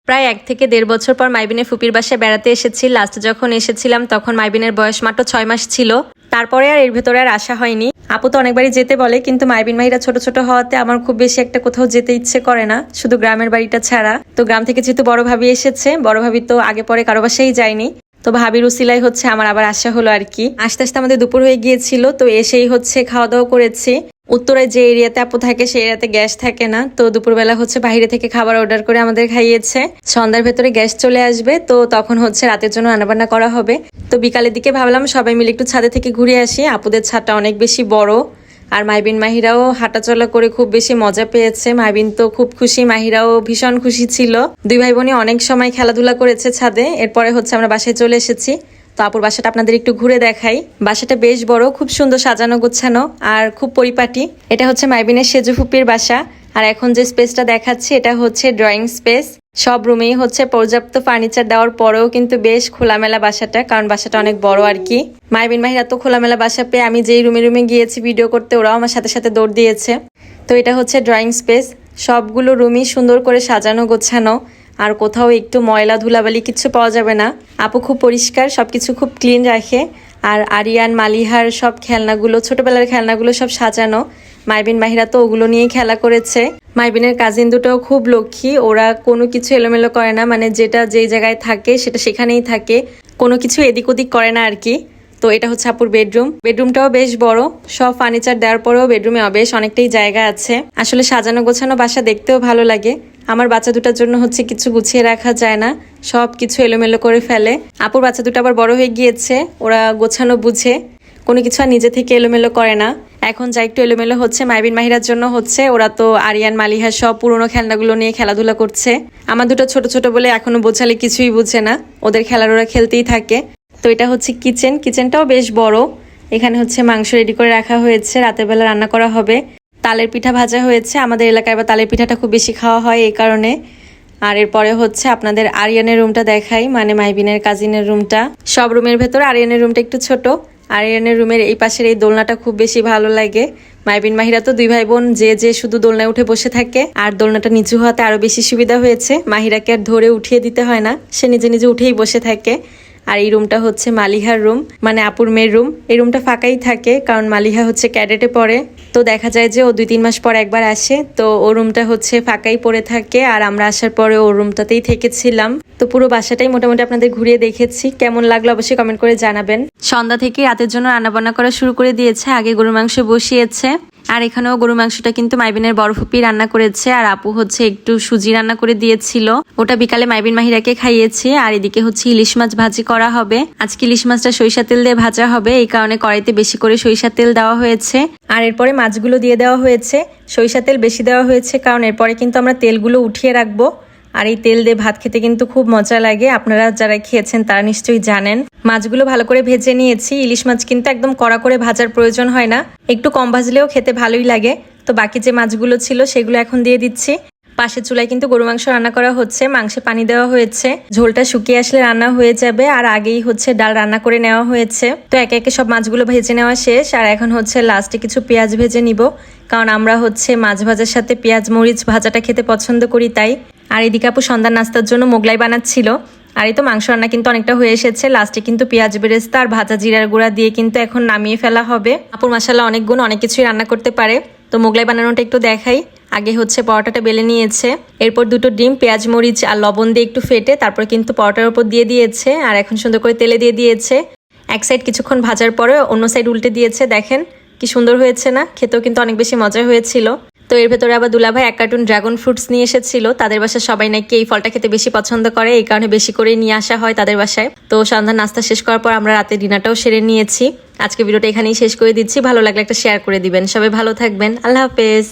প্রায় 1 থেকে 1.5 বছর পর মাইবিনের ফুপির বাসায় বেড়াতে এসেছি। লাস্ট যখন এসেছিলাম তখন মাইবিনের বয়স মাত্র 6 মাস ছিল। তারপরে আর এর ভেতরে আর আসা হয়নি। আপু তো অনেকবারই যেতে বলে, কিন্তু মাইবিন মাহিরা ছোট ছোট হওয়াতে আমার খুব বেশি একটা কোথাও যেতে ইচ্ছে করে না, শুধু গ্রামের বাড়িটা ছাড়া। তো গ্রাম থেকে যেহেতু বড় ভাবি এসেছে, বড় ভাবি তো আগে পরে কারো বাসায় যায়নি, তো ভাবির উসিলাই হচ্ছে আমার আবার আসা হলো আর কি। আস্তে আস্তে আমাদের দুপুর হয়ে গিয়েছিল, তো এসেই হচ্ছে খাওয়া দাওয়া করেছি। উত্তরায় যে এরিয়াতে আপু থাকে সেই এরিয়াতে গ্যাস থাকে না, তো দুপুরবেলা হচ্ছে বাইরে থেকে খাবার অর্ডার করে আমাদের খাইয়েছে। সন্ধ্যার ভেতরে গ্যাস চলে আসবে, তো তখন হচ্ছে রাতের জন্য রান্নাবান্না করা হবে। তো বিকালের দিকে ভাবলাম সবাই মিলে একটু ছাদে থেকে ঘুরে আসি। আপুদের ছাদটা অনেক বেশি বড়, আর মাইবিন মাহিরাও হাঁটাচলা করে খুব বেশি মজা পেয়েছে। মাইবিন তো খুব খুশি, মাহিরাও ভীষণ খুশি ছিল। দুই ভাই বোনই অনেক সময় খেলাধুলা করেছে ছাদে। এরপরে হচ্ছে আমরা বাসায় চলে এসেছি। তো আপুর বাসাটা আপনাদের একটু ঘুরে দেখাই। বাসাটা বেশ বড়, খুব সুন্দর সাজানো গোছানো আর খুব পরিপাটি। এটা হচ্ছে মাইবিনের সেজু ফুপির বাসা। আর এখন যে স্পেসটা দেখাচ্ছি এটা হচ্ছে ড্রয়িং স্পেস। সব রুমেই হচ্ছে পর্যাপ্ত ফার্নিচার দেওয়ার পরেও কিন্তু বেশ খোলামেলা বাসাটা, কারণ বাসাটা অনেক বড় আর কি। মাইবিন মাহিরা তো খোলামেলা বাসা পেয়ে আমি যেই রুমে রুমে গিয়েছি ভিডিও করতে, ওরাও আমার সাথে সাথে দৌড় দিয়েছে। তো এটা হচ্ছে ড্রয়িং স্পেস। সবগুলো রুমই সুন্দর করে সাজানো গোছানো, আর কোথাও একটু ময়লা ধুলাবালি কিছু পাওয়া যাবে না। আপু খুব পরিষ্কার, সবকিছু খুব ক্লিন রাখে। আর আরিয়ান মালিহার সব খেলনাগুলো, ছোটবেলার খেলনাগুলো সব সাজানো। মাইবিন মাহিরা তো ওগুলো নিয়েই খেলা করেছে। মাইবিনের কাজিন দুটোও খুব লক্ষ্মী, ওরা কোনো কিছু এলোমেলো করে না, মানে যেটা যেই জায়গায় থাকে সেটা সেখানেই থাকে, কোনো কিছু এদিক ওদিক করে না আর কি। তো এটা হচ্ছে আপুর বেডরুম। বেডরুমটাও বেশ বড়, সব ফার্নিচার দেওয়ার পরেও বেডরুমে বেশ অনেকটাই জায়গা আছে। আসলে সাজানো গোছানো বাসা দেখতেও ভালো লাগে। আমার বাচ্চা দুটার জন্য হচ্ছে কিছু গুছিয়ে রাখা যায় না, সব কিছু এলোমেলো করে ফেলে। আপুর বাচ্চা দুটো আবার বড় হয়ে গিয়েছে, ওরা গোছানো বুঝে, কোনো কিছু আর নিজে থেকে এলোমেলো করে না। এখন যা একটু এলোমেলো হচ্ছে মাইবিন মাহিরার জন্য হচ্ছে, ওরা তো আরিয়ান মালিহার সব পুরোনো খেলনাগুলো নিয়ে খেলাধুলা করছে। আমার দুটো ছোট ছোট বলে এখনো বোঝালে কিছুই বুঝে না, ওদের খেলার ওরা খেলতেই থাকে। তো এটা হচ্ছে কিচেন। কিচেনটাও বেশ বড়। এখানে হচ্ছে মাংস রেডি করে রাখা হয়েছে, রাতের বেলা রান্না করা হবে। তালের পিঠা ভাজা হয়েছে, আমাদের এলাকায় বা তালের পিঠাটা খুব বেশি খাওয়া হয় এই কারণে। আর এরপরে হচ্ছে আপনাদের আরিয়ানের রুমটা দেখাই, মানে মাইবিনের কাজিনের রুমটা। সব রুমের ভেতরে আরিয়ানের রুমটা একটু ছোট। আরিয়ানের রুমের এই পাশের এই দোলনাটা খুব বেশি ভালো লাগে। মাইবিন মাহিরা তো দুই ভাই বোন যে শুধু দোলনায় উঠে বসে থাকে, আর দোলনাটা নিচু হওয়াতে আরো বেশি সুবিধা হয়েছে। মাহিরাকে আর ধরে উঠিয়ে দিতে হয় না, সে নিজে নিজে উঠেই বসে থাকে। আর এই রুমটা হচ্ছে মালিহার রুম, মানে আপুর মেয়ের রুম। এই রুমটা ফাঁকাই থাকে, কারণ মালিহা হচ্ছে ক্যাডেটে পড়ে। তো দেখা যায় যে ও 2-3 মাস পর একবার আসে, তো ও রুমটা হচ্ছে ফাঁকাই পড়ে থাকে। আর আমরা আসার পরে ও রুমটাতেই থেকেছিলাম। তো পুরো বাসাটাই মোটামুটি আপনাদের ঘুরিয়ে দেখেছি, কেমন লাগলো অবশ্যই কমেন্ট করে জানাবেন। সন্ধ্যা থেকে রাতের জন্য রান্নাবান্না করা শুরু করে দিয়েছে। আগে গরুর মাংস বসিয়েছে, আর এখানেও গরু মাংসটা কিন্তু মাইবিনের বড় ফুপি রান্না করেছে। আর আপু হচ্ছে একটু সুজি রান্না করে দিয়েছিল, ওটা বিকালে মাইবিন মাহিরাকে খাইয়েছে। আর এদিকে হচ্ছে ইলিশ মাছ ভাজি করা হবে। আজকে ইলিশ মাছটা সরিষা তেল দিয়ে ভাজা হবে, এই কারণে কড়াইতে বেশি করে সরিষা তেল দেওয়া হয়েছে। আর এরপরে মাছগুলো দিয়ে দেওয়া হয়েছে। সরিষা তেল বেশি দেওয়া হয়েছে কারণ এরপরে কিন্তু আমরা তেলগুলো উঠিয়ে রাখবো। আর এই তেল দিয়ে ভাত খেতে কিন্তু খুব মজা লাগে, আপনারা যারা খেয়েছেন তারা নিশ্চয়ই জানেন। মাছগুলো ভালো করে ভেজে নিয়েছি। ইলিশ মাছ কিন্তু একদম কড়া করে ভাজার প্রয়োজন হয় না, একটু কম ভাজলেও খেতে ভালোই লাগে। তো বাকি যে মাছগুলো ছিল সেগুলো এখন দিয়ে দিচ্ছি। পাশের চুলায় কিন্তু গরু মাংস রান্না করা হচ্ছে, মাংসে পানি দেওয়া হয়েছে, ঝোলটা শুকিয়ে আসলে রান্না হয়ে যাবে। আর আগেই হচ্ছে ডাল রান্না করে নেওয়া হয়েছে। তো একে একে সব মাছগুলো ভেজে নেওয়া শেষ। আর এখন হচ্ছে লাস্টে কিছু পেঁয়াজ ভেজে নিব, কারণ আমরা হচ্ছে মাছ ভাজার সাথে পেঁয়াজ মরিচ ভাজাটা খেতে পছন্দ করি তাই। আর এদিকে আপু সন্ধ্যার নাস্তার জন্য মোগলাই বানাচ্ছিল। আর এই তো মাংস রান্না কিন্তু অনেকটা হয়ে এসেছে। লাস্টে কিন্তু পেঁয়াজ বেরেস্তা আর ভাজা জিরার গুঁড়া দিয়ে কিন্তু এখন নামিয়ে ফেলা হবে। আপুর মাশাআল্লাহ অনেক গুণ, অনেক কিছুই রান্না করতে পারে। তো মোগলাই বানানোটা একটু দেখাই। আগে হচ্ছে পরোটাটা বেলে নিয়েছে, এরপর দুটো ডিম পেঁয়াজ মরিচ আর লবণ দিয়ে একটু ফেটে তারপর কিন্তু পরোটার উপর দিয়ে দিয়েছে। আর এখন সুন্দর করে তেলে দিয়ে দিয়েছে। এক সাইড কিছুক্ষণ ভাজার পরে অন্য সাইড উল্টে দিয়েছে। দেখেন কি সুন্দর হয়েছে না? খেতেও কিন্তু অনেক বেশি মজা হয়েছিল। তো এর ভেতরে আবার দুলাভাই 1 কার্টুন ড্রাগন ফ্রুটস নিয়ে এসেছিল। তাদের বাসায় সবাই নাকি এই ফলটা খেতে বেশি পছন্দ করে, এই কারণে বেশি করে নিয়ে আসা হয় তাদের বাসায়। তো সন্ধ্যার নাস্তা শেষ করার পর আমরা রাতে ডিনারটাও সেরে নিয়েছি। আজকে ভিডিওটা এখানেই শেষ করে দিচ্ছি। ভালো লাগলে একটা শেয়ার করে দিবেন। সবাই ভালো থাকবেন। আল্লাহ হাফেজ।